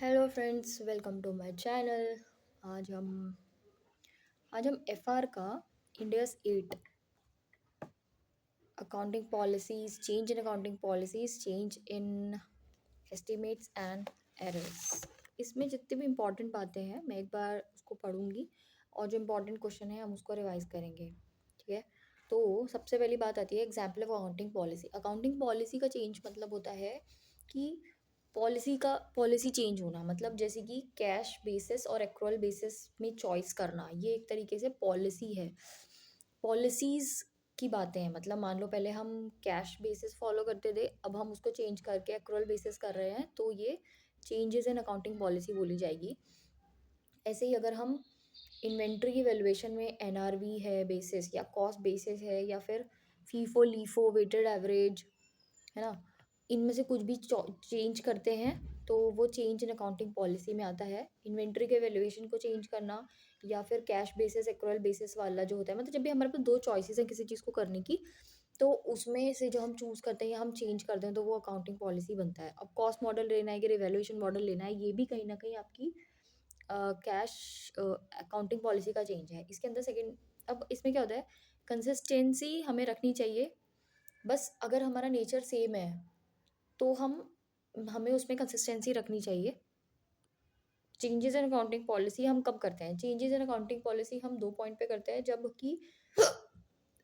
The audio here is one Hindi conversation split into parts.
Hello friends, welcome to my channel. आज हम आज हम एफआर का Ind AS 8 accounting policies, change in accounting policies, change in estimates and errors, इसमें जितनी भी इम्पोर्टेंट बातें हैं मैं एक बार उसको पढ़ूंगी और जो इम्पोर्टेंट क्वेश्चन है हम उसको रिवाइज करेंगे। ठीक है, तो सबसे पहली बात आती है example of accounting policy. Accounting policy का चेंज मतलब होता है कि पॉलिसी चेंज होना, मतलब जैसे कि कैश बेसिस और एक्रूअल बेसिस में चॉइस करना, ये एक तरीके से पॉलिसी है। पॉलिसीज की बातें हैं, मतलब मान लो पहले हम कैश बेसिस फॉलो करते थे, अब हम उसको चेंज करके एक्रूअल बेसिस कर रहे हैं, तो ये चेंजेस इन अकाउंटिंग पॉलिसी बोली जाएगी। ऐसे ही अगर हम इन्वेंट्री की वैल्यूएशन में एनआरवी है बेसिस या कॉस्ट बेसिस है या फिर फीफो लीफो वेटेड एवरेज, है ना, इनमें से कुछ भी चेंज करते हैं तो वो चेंज इन अकाउंटिंग पॉलिसी में आता है। इन्वेंट्री के वैल्यूएशन को चेंज करना या फिर कैश बेसिस एक्रूअल बेसिस वाला जो होता है, मतलब जब भी हमारे पास दो चॉइसेस हैं किसी चीज़ को करने की, तो उसमें से जो हम चूज़ करते हैं या हम चेंज करते हैं तो वो अकाउंटिंग पॉलिसी बनता है। अब कॉस्ट मॉडल लेना है कि रिवैल्यूएशन मॉडल लेना है, ये भी कहीं ना कहीं आपकी कैश अकाउंटिंग पॉलिसी का चेंज है। इसके अंदर सेकंड, अब इसमें क्या होता है, कंसिस्टेंसी हमें रखनी चाहिए। बस अगर हमारा नेचर सेम है तो हमें उसमें कंसिस्टेंसी रखनी चाहिए। चेंजेस इन अकाउंटिंग पॉलिसी हम कब करते हैं? चेंजेस इन अकाउंटिंग पॉलिसी हम दो पॉइंट पे करते हैं, जब कि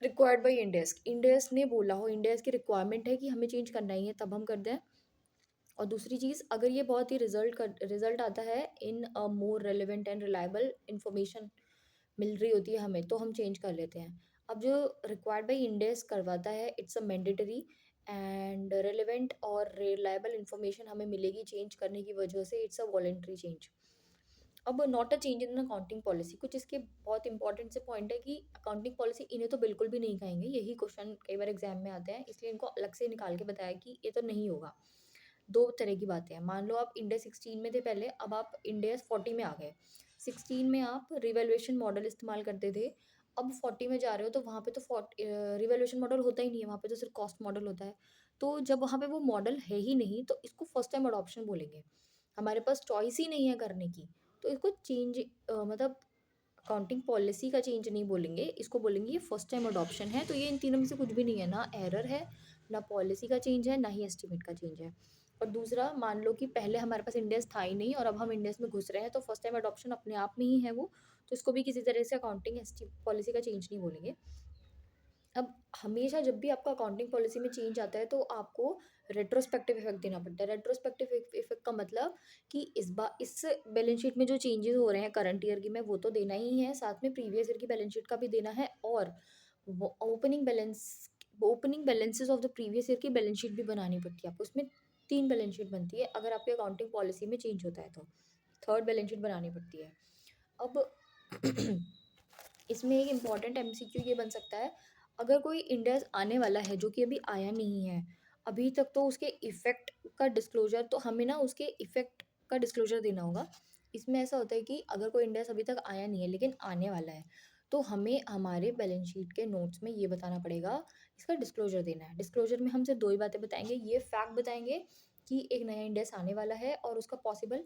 रिक्वायर्ड बाई इंडेस, इंडेस ने बोला हो, इंडेस की रिक्वायरमेंट है कि हमें चेंज करना ही है, तब हम करते हैं। और दूसरी चीज़, अगर ये बहुत ही रिजल्ट आता है in a more relevant and reliable information मिल रही होती है हमें, तो हम चेंज कर लेते हैं। अब जो रिक्वायर्ड बाई इंडेस करवाता है, it's a mandatory and relevant और रिलायबल इंफॉर्मेशन हमें मिलेगी चेंज करने की वजह से, इट्स अ वॉलेंट्री चेंज। अब not a change in accounting policy, कुछ इसके बहुत इंपॉर्टेंट से पॉइंट है कि अकाउंटिंग पॉलिसी इन्हें तो बिल्कुल भी नहीं कहेंगे, यही क्वेश्चन कई बार एग्जाम में आते हैं, इसलिए इनको अलग से निकाल के बताया कि ये तो नहीं होगा। दो तरह की बातें हैं, मान लो आप इंडेक्स 16 में थे पहले, अब आप इंडेक्स 40 में आ गए। 16 में आप रिवैल्यूएशन मॉडल इस्तेमाल करते थे, अब 40 में जा रहे हो तो वहाँ पे तो रिवैल्यूएशन मॉडल होता ही नहीं है, वहाँ पे तो सिर्फ कॉस्ट मॉडल होता है। तो जब वहाँ पे वो मॉडल है ही नहीं तो इसको फर्स्ट टाइम अडॉप्शन बोलेंगे। हमारे पास चॉइस ही नहीं है करने की, तो इसको चेंज मतलब अकाउंटिंग पॉलिसी का चेंज नहीं बोलेंगे, इसको बोलेंगे ये फर्स्ट टाइम अडॉप्शन है। तो ये इन तीनों में से कुछ भी नहीं है, ना एरर है, ना पॉलिसी का चेंज है, ना ही एस्टिमेट का चेंज है। और दूसरा, मान लो कि पहले हमारे पास इंडेक्स था ही नहीं और अब हम इंडेक्स में घुस रहे हैं, तो फर्स्ट टाइम अडॉप्शन अपने आप में ही है वो, तो इसको भी किसी तरह से अकाउंटिंग पॉलिसी का चेंज नहीं बोलेंगे। अब हमेशा जब भी आपका अकाउंटिंग पॉलिसी में चेंज आता है तो आपको रेट्रोस्पेक्टिव इफेक्ट देना पड़ता है। रेट्रोस्पेक्टिव इफेक्ट का मतलब कि इस बार इस बैलेंस शीट में जो चेंजेस हो रहे हैं करंट ईयर की में, वो तो देना ही है, साथ में प्रीवियस ईयर की बैलेंस शीट का भी देना है, और वो opening balances of the previous year की बैलेंस शीट भी बनानी पड़ती है आपको। उसमें तीन बैलेंस शीट बनती है अगर आपकी अकाउंटिंग पॉलिसी में चेंज होता है, तो थर्ड बैलेंस शीट बनानी पड़ती है। अब इसमें एक इम्पॉर्टेंट एमसीक्यू ये बन सकता है, अगर कोई इंडेक्स आने वाला है जो कि अभी आया नहीं है अभी तक, तो उसके इफ़ेक्ट का डिस्क्लोजर, तो हमें ना उसके इफ़ेक्ट का डिस्क्लोजर देना होगा। इसमें ऐसा होता है कि अगर कोई इंडेक्स अभी तक आया नहीं है लेकिन आने वाला है, तो हमें हमारे बैलेंस शीट के नोट्स में ये बताना पड़ेगा, इसका डिस्क्लोजर देना है। डिस्क्लोजर में हम सिर्फ दो ही बातें बताएंगे, ये फैक्ट बताएंगे कि एक नया इंडेक्स आने वाला है और उसका पॉसिबल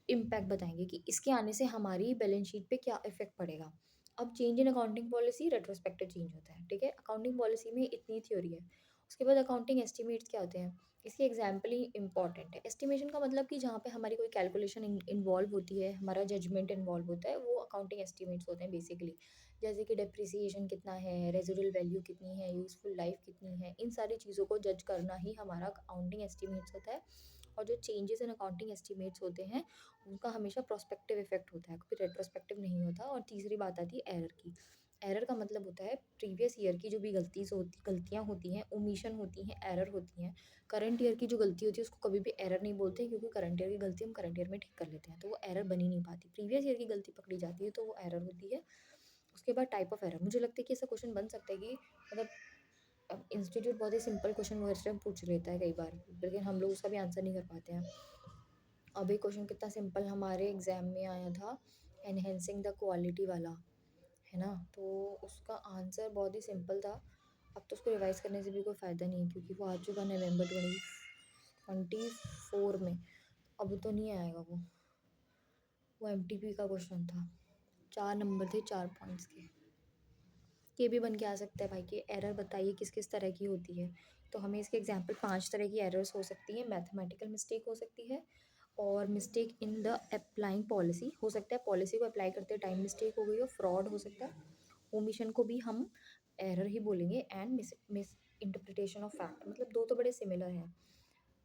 इम्पैक्ट बताएंगे कि इसके आने से हमारी बैलेंस शीट पे क्या इफेक्ट पड़ेगा। अब change in accounting policy retrospective change होता है, ठीक है, अकाउंटिंग पॉलिसी में इतनी थ्योरी है। उसके बाद अकाउंटिंग एस्टिमेट्स क्या होते हैं, इसकी एग्जाम्पल ही इंपॉर्टेंट है। एस्टिमेशन का मतलब कि जहाँ पे हमारी कोई कैलकुलेशन इन्वॉल्व होती है, हमारा जजमेंट इन्वॉल्व होता है, वो अकाउंटिंग एस्टिमेट्स होते हैं बेसिकली। जैसे कि डेप्रिसिएशन कितना है, रेजिडुअल वैल्यू कितनी है, यूजफुल लाइफ कितनी है, इन सारी चीज़ों को जज करना ही हमारा अकाउंटिंग एस्टिमेट्स होता है। और जो चेंजेस इन अकाउंटिंग एस्टिमेट्स होते हैं उनका हमेशा प्रोस्पेक्टिव इफेक्ट होता है, कभी रेट्रोस्पेक्टिव नहीं होता। और तीसरी बात आती है एरर की। एरर का मतलब होता है प्रीवियस ईयर की जो भी गलतियाँ होती हैं, ओमिशन होती हैं, एरर होती हैं। करंट ईयर की जो गलती होती है उसको कभी भी एरर नहीं बोलते हैं, क्योंकि करंट ईयर की गलती हम करंट ईयर में ठीक कर लेते हैं, तो वो एरर बन ही नहीं पाती। प्रीवियस ईयर की गलती पकड़ी जाती है तो वो एरर होती है। उसके बाद टाइप ऑफ एरर, मुझे लगता है कि ऐसा क्वेश्चन बन सकता है कि मतलब, अब इंस्टीट्यूट बहुत ही सिंपल क्वेश्चन वैसे पूछ लेता है कई बार, लेकिन हम लोग उसका भी आंसर नहीं कर पाते हैं। अभी क्वेश्चन कितना सिंपल हमारे एग्जाम में आया था, एनहेंसिंग द क्वालिटी वाला, है ना, तो उसका आंसर बहुत ही सिंपल था। अब तो उसको रिवाइज करने से भी कोई फ़ायदा नहीं है, क्योंकि वो आ चुका नवंबर 2024 में। अब तो नहीं आएगा वो एमटीपी का क्वेश्चन था, 4 नंबर थे 4 पॉइंट्स के। ये भी बन के आ सकता है भाई कि एरर बताइए किस किस तरह की होती है। तो हमें इसके एग्जांपल 5 तरह की एरर्स हो सकती हैं। मैथमेटिकल मिस्टेक हो सकती है, और mistake in the applying policy हो सकता है, पॉलिसी को अप्लाई करते टाइम मिस्टेक हो गई हो, फ्रॉड हो सकता है, ओमिशन को भी हम एरर ही बोलेंगे, and miss miss interpretation of fact. मतलब दो तो बड़े सिमिलर हैं।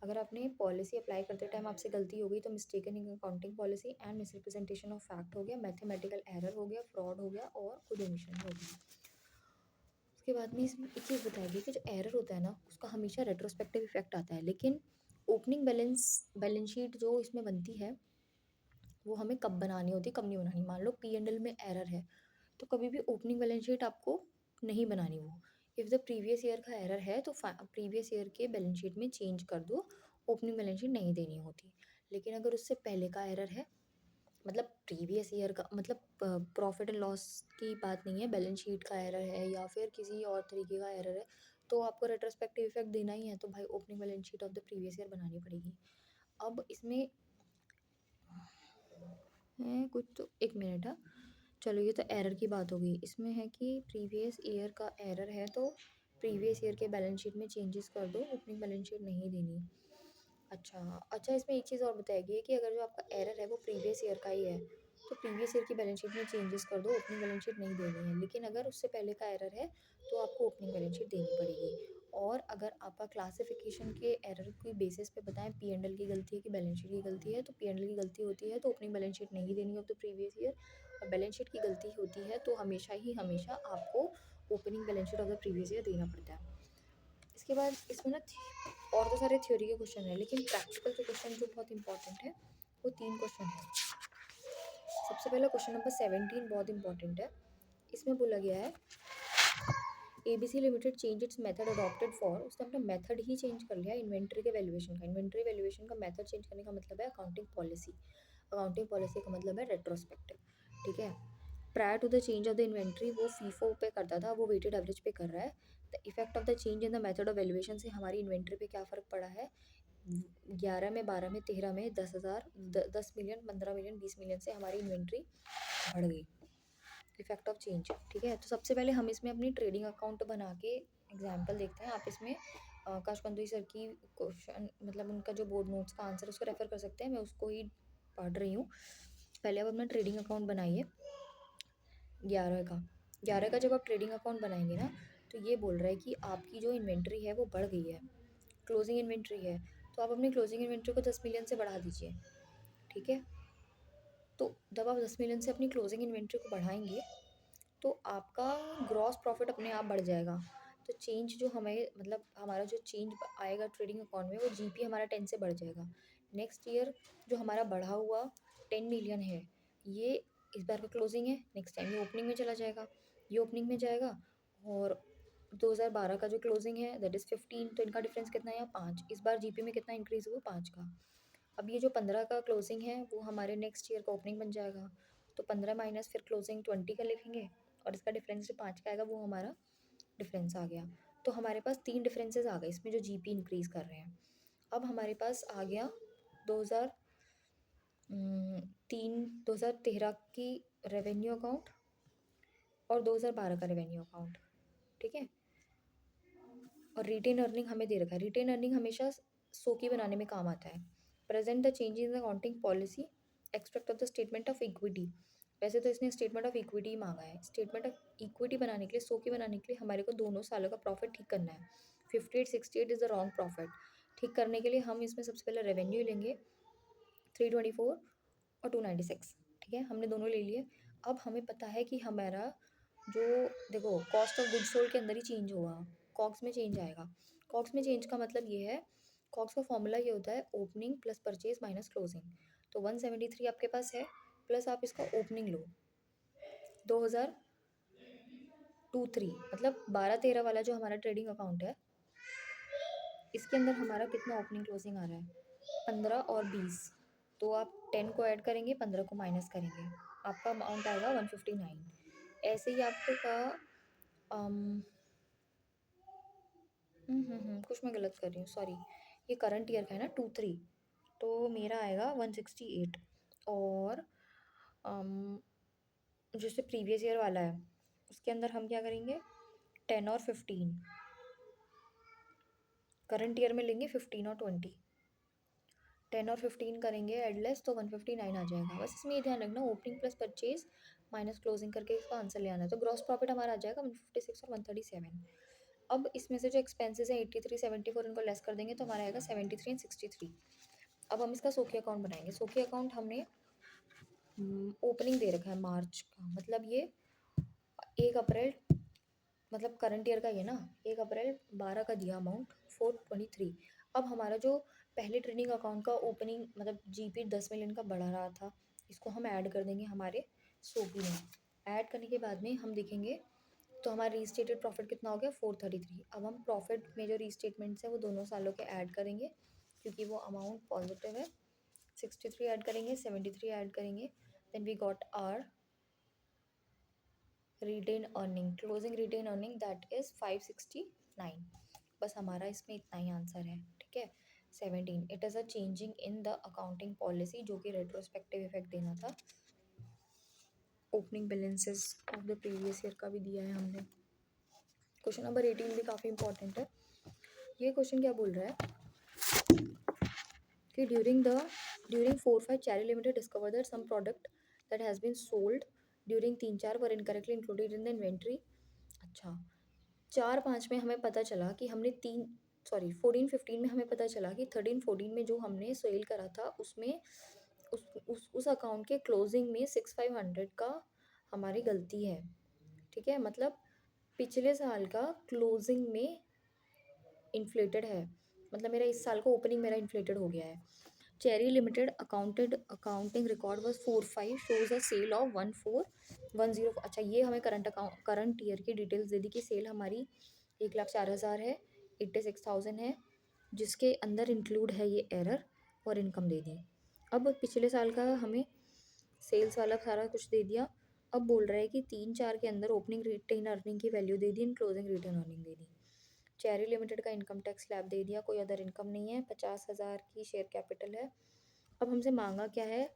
अगर आपने पॉलिसी अप्लाई करते टाइम आपसे गलती हो गई तो mistaken in accounting policy and misrepresentation of fact हो गया, मैथमेटिकल एरर हो गया, फ्रॉड हो गया, और खुद ओमिशन हो गया। उसके बाद में इसमें एक चीज़ बताइए कि जो एरर होता है ना उसका हमेशा रेट्रोस्पेक्टिव इफेक्ट आता है, लेकिन ओपनिंग बैलेंस शीट जो इसमें बनती है वो हमें कब बनानी होती है कब नहीं बनानी। मान लो पी एंड एल में एरर है तो कभी भी ओपनिंग बैलेंस शीट आपको नहीं बनानी वो। इफ़ द प्रीवियस ईयर का एरर है तो प्रीवियस ईयर के बैलेंस शीट में चेंज कर दो, ओपनिंग बैलेंस शीट नहीं देनी होती। लेकिन अगर उससे पहले का एरर है, मतलब प्रीवियस ईयर का मतलब प्रॉफिट एंड लॉस की बात नहीं है, बैलेंस शीट का एरर है या फिर किसी और तरीके का एरर है, तो आपको रेट्रोस्पेक्टिव इफेक्ट देना ही है, तो भाई opening balance sheet of the previous year बनानी पड़ेगी। अब इसमें है कुछ, तो एक मिनट है। चलो ये तो एरर की बात हो गई। इसमें है कि प्रीवियस ईयर का एरर है तो प्रीवियस ईयर के बैलेंस शीट में चेंजेस कर दो, ओपनिंग बैलेंस शीट नहीं देनी। अच्छा, अच्छा इसमें एक चीज़ और बताई गई है कि अगर जो आपका एरर है वो प्रीवियस ईयर का ही है तो प्रीवियस ईयर की बैलेंस शीट में चेंजेस कर दो, ओपनिंग बैलेंस शीट नहीं देनी है। लेकिन अगर उससे पहले का एरर है तो आपको ओपनिंग बैलेंस शीट देनी पड़ेगी। और अगर आपका क्लासिफिकेशन के एरर की बेसिस पे बताएं पी एंड एल की गलती है कि बैलेंस शीट की गलती है, तो पी एंड एल की गलती होती है तो ओपनिंग बैलेंस शीट नहीं देनी ऑफ द प्रीवियस ईयर, और बैलेंस शीट की गलती होती है तो हमेशा आपको opening balance sheet of the previous year देना पड़ता है। इसके बाद इसमें ना और तो सारे थ्योरी के क्वेश्चन है, लेकिन प्रैक्टिकल जो क्वेश्चन जो बहुत इंपॉर्टेंट है वो 3 क्वेश्चन है। सबसे पहला क्वेश्चन नंबर 17 बहुत इंपॉर्टेंट है। इसमें बोला गया है ABC limited change it's method adopted for, उसने अपना मेथड ही चेंज कर लिया इन्वेंट्री के वैल्यूएशन का। इन्वेंट्री वैल्यूएशन का मेथड चेंज करने का मतलब है अकाउंटिंग पॉलिसी। अकाउंटिंग पॉलिसी का मतलब है रेट्रोस्पेक्टिव। ठीक है, prior to the change of the inventory वो फीफो पे करता था, वो वेटेड एवरेज पे कर रहा है। The effect of the change in the method of valuation से हमारी इन्वेंट्री पे क्या फ़र्क पड़ा है, 11 में, 12 में, 13 में 10,000 10 मिलियन, 15 मिलियन, 20 मिलियन से हमारी इन्वेंट्री बढ़ गई। Effect of change. ठीक है, तो सबसे पहले हम इसमें अपनी ट्रेडिंग अकाउंट बना के एग्जाम्पल देखते हैं। आप इसमें काशकंदोई सर की क्वेश्चन मतलब उनका जो बोर्ड नोट्स का आंसर उसको रेफर कर सकते हैं, मैं उसको ही पढ़ रही हूँ। पहले आप अपना ट्रेडिंग अकाउंट बनाइए 11 का जब आप ट्रेडिंग अकाउंट बनाएंगे ना तो ये बोल रहा है कि आपकी जो इन्वेंट्री है वो बढ़ गई है, क्लोजिंग इन्वेंट्री है, तो आप अपनी क्लोजिंग इन्वेंट्री को 10 मिलियन से बढ़ा दीजिए। ठीक है, तो जब आप 10 मिलियन से अपनी क्लोजिंग इन्वेंट्री को बढ़ाएंगे तो आपका ग्रॉस प्रॉफिट अपने आप बढ़ जाएगा। तो चेंज जो हमें मतलब हमारा जो चेंज आएगा ट्रेडिंग अकाउंट में वो जीपी हमारा 10 से बढ़ जाएगा। नेक्स्ट ईयर जो हमारा बढ़ा हुआ 10 मिलियन है ये इस बार का क्लोजिंग है, नेक्स्ट टाइम ये ओपनिंग में चला जाएगा, ये ओपनिंग में जाएगा। और 2012 का जो क्लोजिंग है दैट इज़ 15, तो इनका डिफरेंस कितना है यहाँ 5। इस बार जीपी में कितना इंक्रीज़ हुआ 5 का। अब ये जो 15 का क्लोजिंग है वो हमारे नेक्स्ट ईयर का ओपनिंग बन जाएगा, तो 15 माइनस फिर क्लोजिंग 20 का लिखेंगे और इसका डिफरेंस जो 5 का आएगा वो हमारा डिफरेंस आ गया। तो हमारे पास 3 डिफरेंसेस आ गए इसमें जो जीपी इंक्रीज़ कर रहे हैं। अब हमारे पास आ गया 2013 की रेवेन्यू अकाउंट और 2012 का रेवेन्यू अकाउंट। ठीक है, और रिटेन अर्निंग हमें दे रखा है। रिटेन अर्निंग हमेशा सो की बनाने में काम आता है। Present the change in the accounting policy, expect of the statement of equity. वैसे तो इसने स्टेटमेंट ऑफ इक्विटी मांगा है। स्टेटमेंट ऑफ इक्विटी बनाने के लिए, सो की बनाने के लिए हमारे को दोनों सालों का प्रॉफिट ठीक करना है। 58 68 इज़ द रॉन्ग प्रॉफिट। ठीक करने के लिए हम इसमें सबसे पहले रेवेन्यू लेंगे 324 और 296। ठीक है, हमने दोनों ले लिए। अब हमें पता है कि हमारा जो देखो कॉस्ट ऑफ गुड्स सोल्ड के अंदर ही चेंज होगा, कॉग्स में चेंज आएगा। कॉग्स में चेंज का मतलब ये है, कॉग्स का फॉर्मूला ये होता है opening plus purchase minus closing. तो 173 आपके पास है, प्लस आप इसका ओपनिंग लो 2023, मतलब 12-13 वाला जो हमारा ट्रेडिंग अकाउंट है इसके अंदर हमारा कितना ओपनिंग क्लोजिंग आ रहा है 15 और 20। तो आप 10 को ऐड करेंगे, 15 को माइनस करेंगे, आपका अमाउंट आएगा 159। ऐसे ही आपको का कुछ मैं गलत कर रही हूँ, सॉरी। ये करंट ईयर का है ना 23, तो मेरा आएगा 168। और जैसे प्रीवियस ईयर वाला है उसके अंदर हम क्या करेंगे, 10 और 15, करंट ईयर में लेंगे 15 और 20, 10 और 15 करेंगे एडलेस तो 159 आ जाएगा। बस इसमें ये ध्यान रखना, opening plus purchase minus closing करके इसका आंसर ले आना है। तो ग्रॉस प्रॉफिट हमारा आ जाएगा 156 और 137। अब इसमें से जो एक्सपेंसेस हैं 83 74 इनको लेस कर देंगे तो हमारा आएगा 73 एंड 63। अब हम इसका सोकी अकाउंट बनाएंगे। सोकी अकाउंट हमने ओपनिंग दे रखा है मार्च का, मतलब ये 1 अप्रैल, मतलब करंट ईयर का ये ना 1 अप्रैल 12 का दिया अमाउंट 423। अब हमारा जो पहले ट्रेडिंग अकाउंट का ओपनिंग मतलब जीपी 10 मिलियन का बढ़ा रहा था, इसको हम ऐड कर देंगे हमारे सोगी में। ऐड करने के बाद में हम देखेंगे तो हमारा रीस्टेटेड प्रॉफिट कितना हो गया 433। अब हम प्रॉफिट में जो रीस्टेटमेंट्स है वो दोनों सालों के ऐड करेंगे क्योंकि वो अमाउंट पॉजिटिव है। 63 ऐड करेंगे, 73 ऐड करेंगे, then we got our retained earning, closing retained earning that is 569। बस हमारा इसमें इतना ही आंसर है, ठीक है। 17 it is a changing in the accounting policy, जो कि रेट्रोस्पेक्टिव इफेक्ट देना था। Opening balances of the previous year का भी दिया है हमने। क्वेश्चन नंबर 18 भी काफ़ी इंपॉर्टेंट है। ये क्वेश्चन क्या बोल रहा है कि during 4-5 Cherry Limited discover that some product that has been sold during 3-4 were incorrectly included in the inventory. अच्छा, 4-5 में हमें पता चला कि हमने 14-15 में हमें पता चला कि 13-14 में जो हमने सेल करा था उसमें उस अकाउंट के क्लोजिंग में 6500 का हमारी गलती है, ठीक है। मतलब पिछले साल का क्लोजिंग में इन्फ्लेटेड है, मतलब मेरा इस साल का ओपनिंग मेरा इन्फ्लेटेड हो गया है। Cherry Limited accounting record was 45 shows a sale of 1410। अच्छा, ये हमें करंट ईयर की डिटेल्स दे दी कि सेल हमारी 1,04,000 है, 86,000 है, जिसके अंदर इंक्लूड है ये एरर, और इनकम दे दी। अब पिछले साल का हमें सेल्स वाला सारा कुछ दे दिया। अब बोल रहा है कि 3-4 के अंदर ओपनिंग रिटेन अर्निंग की वैल्यू दे दी, क्लोजिंग रिटेन अर्निंग दे दी। चेरी लिमिटेड का इनकम टैक्स स्लैब दे दिया, कोई अदर इनकम नहीं है, 50,000 की शेयर कैपिटल है। अब हमसे मांगा क्या है,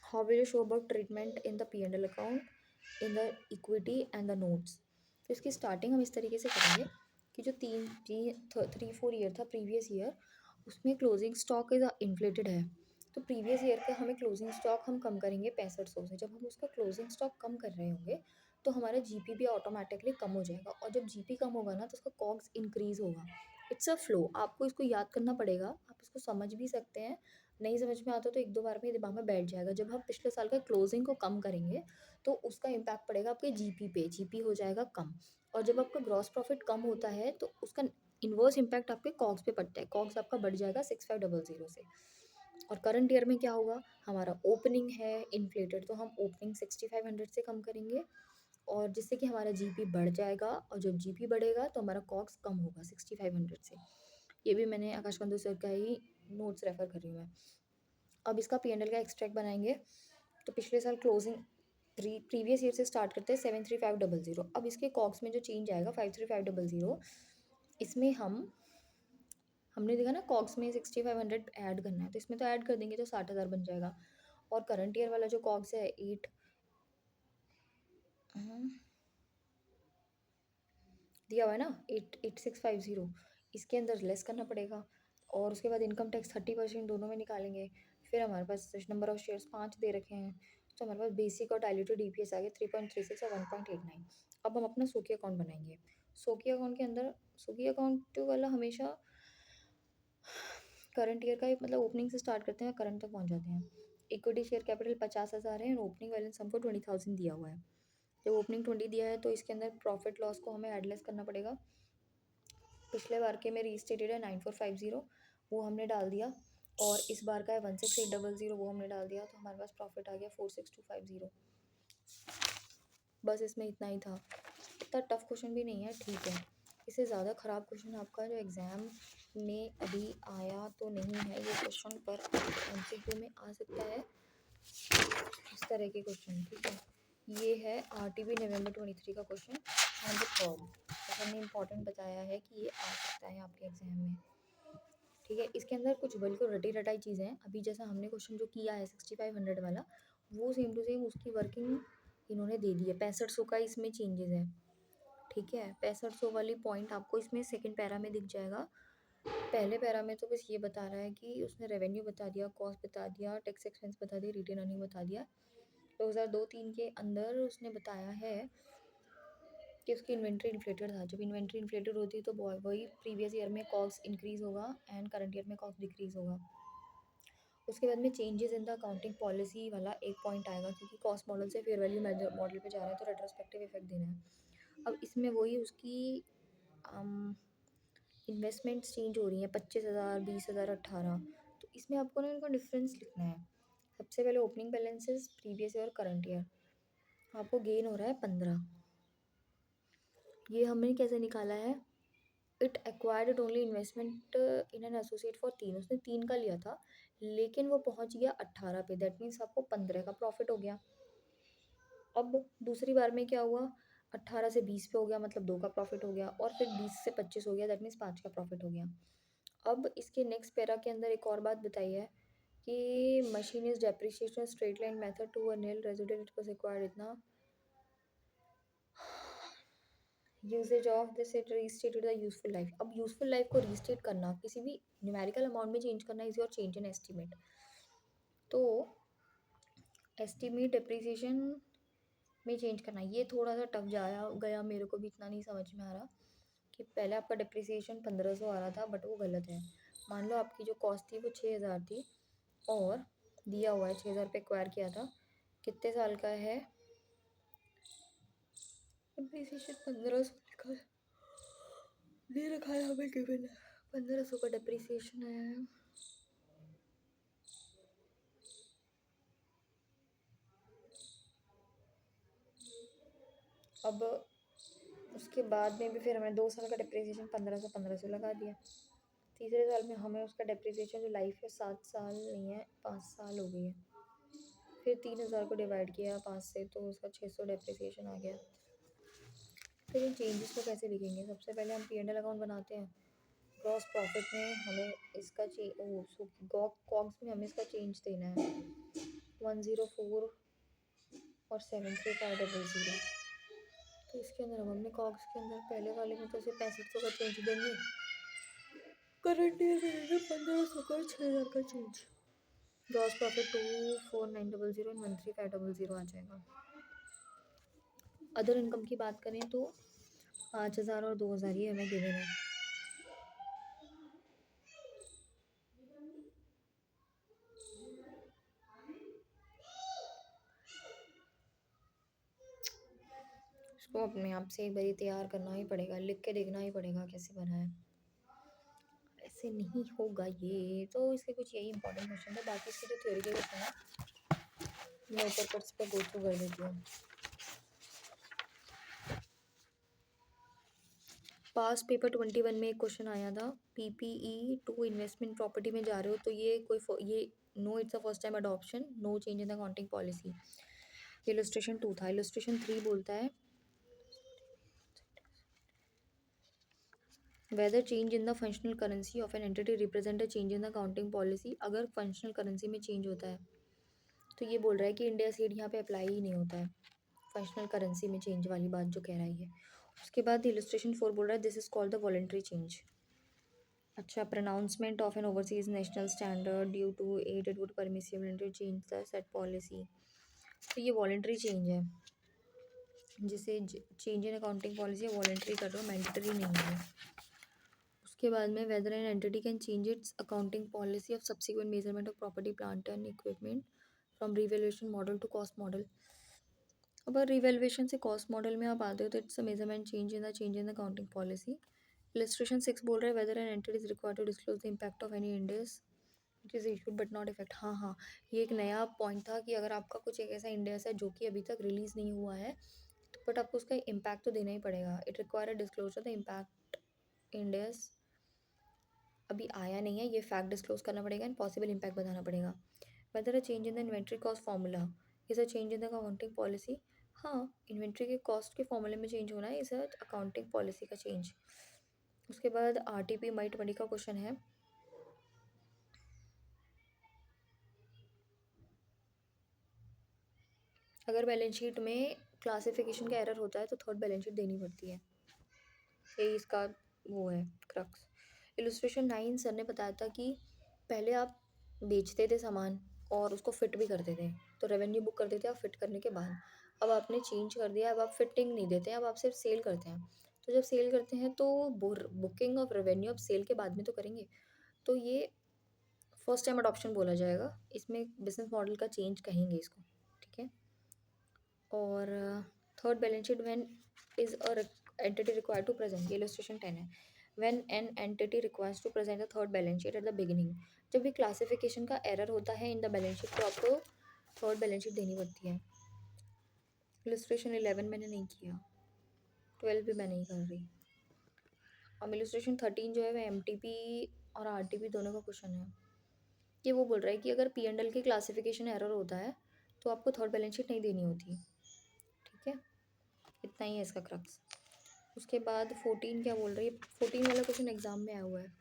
how will you show about treatment in the P&L account in the equity and the notes. तो इसकी स्टार्टिंग हम इस तरीके से करेंगे कि जो 3-4 ईयर था प्रीवियस ईयर, उसमें क्लोजिंग स्टॉक इज इन्फ्लेटेड है। तो प्रीवियस ईयर का हमें क्लोजिंग स्टॉक हम कम करेंगे 6500 से। जब हम उसका क्लोजिंग स्टॉक कम कर रहे होंगे तो हमारा जीपी भी ऑटोमेटिकली कम हो जाएगा, और जब जीपी कम होगा ना तो उसका कॉग्स इंक्रीज होगा। इट्स अ फ्लो, आपको इसको याद करना पड़ेगा, आप इसको समझ भी सकते हैं, नहीं समझ में आता तो 1-2 बार में दिमाग में बैठ जाएगा। जब हम पिछले साल का क्लोजिंग को कम करेंगे तो उसका इम्पैक्ट पड़ेगा आपके जीपी पे, जीपी हो जाएगा कम। और जब आपका ग्रॉस प्रॉफिट कम होता है तो उसका इन्वर्स इम्पैक्ट आपके कॉग्स पे पड़ता है, कॉग्स आपका बढ़ जाएगा 6500 से। और करंट ईयर में क्या होगा, हमारा ओपनिंग है इन्फ्लेटेड, तो हम ओपनिंग 6500 से कम करेंगे, और जिससे कि हमारा जीपी बढ़ जाएगा, और जब जीपी बढ़ेगा तो हमारा कॉग्स कम होगा 6500 से। ये भी मैंने आकाश बंधु सर का ही नोट्स रेफर कर रही हूँ मैं। अब इसका P&L का एक्सट्रैक्ट बनाएंगे। तो पिछले साल क्लोजिंग प्रीवियस ईयर से स्टार्ट करते हैं 73500। अब इसके कॉग्स में जो चेंज आएगा 53500, इसमें हमने देखा ना कॉग्स में 6500 ऐड करना है, तो इसमें तो ऐड कर देंगे तो 60,000 बन जाएगा। और करंट ईयर वाला जो कॉग्स है 8 दिया हुआ है ना 8650, इसके अंदर लेस करना पड़ेगा। और उसके बाद इनकम टैक्स 30% दोनों में निकालेंगे। फिर हमारे पास नंबर ऑफ शेयर्स 5 दे रखे हैं, तो हमारे पास बेसिक और डायल्यूटेड EPS आ गया 3.36 और 1.89। अब हम अपना सोकी अकाउंट बनाएंगे। सोकी अकाउंट के अंदर सोकी अकाउंट वाला हमेशा करंट ईयर का मतलब ओपनिंग से स्टार्ट करते हैं, करंट तक पहुंच जाते हैं। इक्विटी शेयर कैपिटल 50,000 है, ओपनिंग बैलेंस हमको 20,000 दिया हुआ है। जब ओपनिंग 20 दिया है तो इसके अंदर प्रॉफिट लॉस को हमें एडलेस करना पड़ेगा। पिछले बार के में रीस्टेटेड है 9450, वो हमने डाल दिया, और इस बार का है 16800, वो हमने डाल दिया, तो हमारे पास प्रॉफिट आ गया 46250। बस इसमें इतना ही था, इतना टफ क्वेश्चन भी नहीं है, ठीक है। इससे ज़्यादा ख़राब क्वेश्चन आपका जो एग्ज़ाम में अभी आया तो नहीं है ये क्वेश्चन, पर MCQ में आ सकता है इस तरह के क्वेश्चन, ठीक है। ये है RTB November 23 का क्वेश्चन ऑन द थर्ड। तो हमने इम्पॉर्टेंट बताया है कि ये आ सकता है आपके एग्ज़ाम में। ठीक है, इसके अंदर कुछ बिल्कुल रटी-रटाई चीज़ें हैं। अभी जैसा हमने क्वेश्चन जो किया है 6500 वाला, वो सेम टू सेम उसकी वर्किंग इन्होंने दे दी है। 6500 का इसमें चेंजेज़ है, ठीक है? 6500 वाली पॉइंट आपको इसमें सेकंड पैरा में दिख जाएगा। पहले पैरा में तो बस ये बता रहा है कि उसने रेवेन्यू बता दिया, कॉस्ट बता दिया, टैक्स एक्सपेंस बता दिया, रिटेन अर्निंग बता दिया। 2002-3 के अंदर उसने बताया है कि उसकी इन्वेंट्री इन्फ्लेटेड था। जब इन्वेंट्री इन्फ्लेटेड होती है तो वही प्रीवियस ईयर में कॉस्ट इंक्रीज़ होगा एंड करंट ईयर में कॉस्ट डिक्रीज़ होगा। उसके बाद में changes in the accounting policy वाला एक पॉइंट आएगा, क्योंकि कॉस्ट मॉडल से फेयर वैल्यू मॉडल पे जा रहा है तो रेट्रोस्पेक्टिव इफेक्ट देना है। अब इसमें वही उसकी इन्वेस्टमेंट्स चेंज हो रही हैं, 25,000, 20,000, 18। तो इसमें आपको ना इनका डिफरेंस लिखना है। सबसे पहले ओपनिंग बैलेंसेस प्रीवियस ईयर और करंट ईयर, आपको गेन हो रहा है 15। ये हमने कैसे निकाला है? It acquired only investment in an associate for 3, उसने 3 का लिया था, लेकिन वो पहुंच गया 18 पे, दैट मीन्स आपको 15 का प्रॉफिट हो गया। अब दूसरी बार में क्या हुआ? 18 से 20 पे हो गया, मतलब 2 का प्रॉफिट हो गया, और फिर 20 से 25 हो गया, दैट मीन्स 5 का प्रॉफिट हो गया। अब इसके नेक्स्ट पैरा के अंदर एक और बात बताई है कि machine is depreciation straight line method to a nil resident it was acquired इतना usage of this it restated the useful life. अब यूजफुल लाइफ को रीस्टेट करना, किसी भी न्यूमेरिकल अमाउंट में चेंज करना is your change in estimate. तो एस्टिमेट डेप्रिसिएशन में चेंज करना, ये थोड़ा सा टफ जाया गया, मेरे को भी इतना नहीं समझ में आ रहा कि पहले आपका डेप्रिसिएशन 1500 आ रहा था, बट वो गलत है। मान लो आपकी जो कॉस्ट थी वो 6000 थी, और दिया हुआ है 6000 पे एक्वायर किया था, कितने साल का है? डेप्रिसिएशन 1500 लिखा है, दे रखा है हमें गिवन, 1500 का डेप्रिसिएशन है। अब उसके बाद में भी फिर हमें 2 साल का डेप्रिसिएशन 1500 लगा दिया। तीसरे साल में हमें उसका डेप्रिसिएशन जो लाइफ है 7 साल नहीं है, 5 साल हो गई है। फिर 3000 को डिवाइड किया 5 से, तो उसका 600 डेप्रिसिएशन आ गया। फिर इन चेंजेस को कैसे लिखेंगे? सबसे पहले हम P&L अकाउंट बनाते हैं। ग्रॉस प्रॉफिट में हमें इसका कॉग्स में हमें इसका चेंज देना है 104 और 73500। तो इसके अंदर अब हमने कॉग्स के अंदर पहले वाले में तो सिर्फ 6500 का चेंज देंगे, करंट ईयर में देंगे 1500 का 6000 का चेंज। ग्रॉस प्रॉफिट 24900 एंड 13500 आ जाएगा। अदर इनकम की बात करें तो 5000 और 2000 ये हमें गिवन है। इसको अपने आप से एक बार तैयार करना ही पड़ेगा, लिख के देखना ही पड़ेगा कैसे बना है। ऐसे नहीं होगा ये, तो इसके कुछ यही इंपॉर्टेंट क्वेश्चन है। बाकी इसके जो थ्योरी के क्वेश्चन है मैं ऊपर पर पे गो थ्रू कर देती हूँ। पास पेपर 21 में एक क्वेश्चन आया था, PPE टू इन्वेस्टमेंट प्रॉपर्टी में जा रहे हो तो ये no it's a first time adoption, no change in the accounting policy. Illustration 2 था। इलस्ट्रेशन 3 बोलता है whether change in the functional currency of an entity represent a change in the accounting policy. अगर फंक्शनल करेंसी में चेंज होता है तो ये बोल रहा है कि इंडिया सीड यहाँ पे अप्लाई ही नहीं होता है, फंक्शनल करेंसी में चेंज वाली बात जो कह रहा है ये। उसके बाद इलस्ट्रेशन 4 बोल रहा है this is called the voluntary change. अच्छा, pronouncement of an overseas national standard due to add it would permissible change the set policy. तो ये वॉलंटरी चेंज है, जिसे change in accounting policy voluntary कर रहे हो, मैंडेटरी नहीं है। उसके बाद में whether an entity can change its accounting policy of subsequent measurement of property plant and equipment from revaluation model to cost model. अब रिवैल्यूएशन से कॉस्ट मॉडल में आप आते हो तो it's a measurement change in the accounting policy. Illustration 6 बोल रहा है whether an entity is required to disclose the impact of any Ind AS which is issued but not effect. हाँ हाँ, ये एक नया पॉइंट था कि अगर आपका कुछ एक ऐसा इंडेस है जो कि अभी तक रिलीज नहीं हुआ है, तो बट आपको उसका इम्पैक्ट तो देना ही पड़ेगा। It require a disclosure the impact इंडेस अभी आया नहीं है, ये फैक्ट डिस्क्लोज करना पड़ेगा एंड पॉसिबल इम्पैक्ट बताना पड़ेगा। Weather a change in the inventory cost formula is a change in the accounting policy. हाँ, इन्वेंट्री के कॉस्ट के फॉर्मूले में चेंज होना है, इज अ अकाउंटिंग पॉलिसी का चेंज। उसके बाद RTP मई 20 का क्वेश्चन है, अगर बैलेंस शीट में क्लासिफिकेशन का एरर होता है तो थर्ड बैलेंस शीट देनी पड़ती है। यही इसका वो है क्रक्स। इलस्ट्रेशन 9 सर ने बताया था कि पहले आप बेचते थे सामान और उसको फिट भी करते थे, तो रेवेन्यू बुक करते थे आप फिट करने के बाद। अब आपने चेंज कर दिया, अब आप फिटिंग नहीं देते हैं, अब आप सिर्फ सेल करते हैं। तो जब सेल करते हैं तो बुकिंग ऑफ रेवेन्यू अब सेल के बाद में तो करेंगे। तो ये फर्स्ट टाइम अडॉप्शन बोला जाएगा, इसमें बिजनेस मॉडल का चेंज कहेंगे इसको, ठीक है। और third balance sheet when is a entity required to present, ये इलस्ट्रेशन 10 है। When an entity requires to present the third balance sheet at the beginning, जब भी क्लासिफिकेशन का एरर होता है इन द बैलेंस शीट तो आपको थर्ड बैलेंस शीट देनी पड़ती है। इलस्ट्रेशन 11 मैंने नहीं किया, 12 भी मैं नहीं कर रही। अब इलस्ट्रेशन 13 जो है वह एम और आर दोनों का क्वेश्चन है। ये वो बोल रहा है कि अगर P&L के क्लासिफिकेशन एरर होता है तो आपको थर्ड बैलेंस शीट नहीं देनी होती, ठीक है। इतना ही है इसका क्रक्स। उसके बाद 14 क्या बोल रही है, 14 वाला क्वेश्चन एग्जाम में आया हुआ है।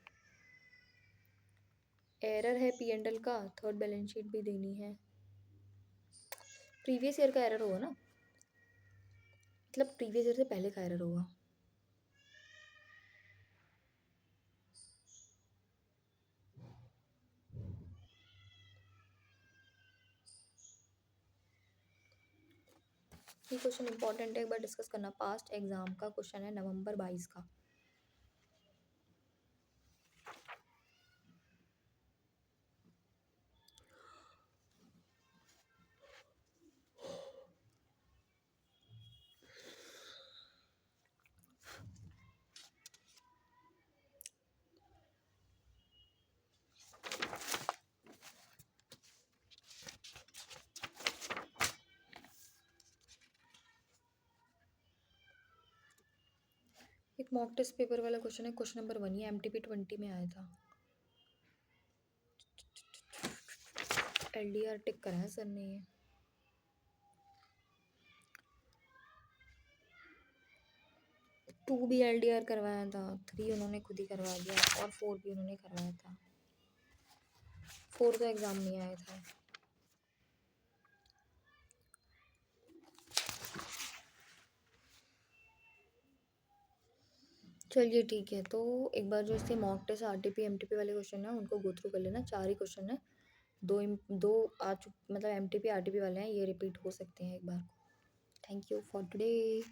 एरर है P&L का, थर्ड बैलेंस शीट भी देनी है। प्रीवियस ईयर का एरर होगा ना, मतलब प्रीवियस ईयर से पहले का एरर होगा। ये क्वेश्चन इंपॉर्टेंट है, एक बार डिस्कस करना। पास्ट एग्जाम का क्वेश्चन है नवंबर 22 का। एक मॉक टेस्ट पेपर वाला क्वेश्चन है, क्वेश्चन नंबर 1, ये MTP 20 में आया था। LDR टिक करा है सर ने ये। 2 भी LDR करवाया था, 3 उन्होंने खुद ही करवा दिया और 4 भी उन्होंने करवाया था। 4 तो एग्ज़ाम में आया था। चलिए ठीक है, तो एक बार जो इसके मॉक टेस्ट RTP MTP वाले क्वेश्चन है उनको गो थ्रू कर लेना। 4 ही क्वेश्चन है, दो मतलब MTP RTP वाले हैं, ये रिपीट हो सकते हैं एक बार। Thank you for today.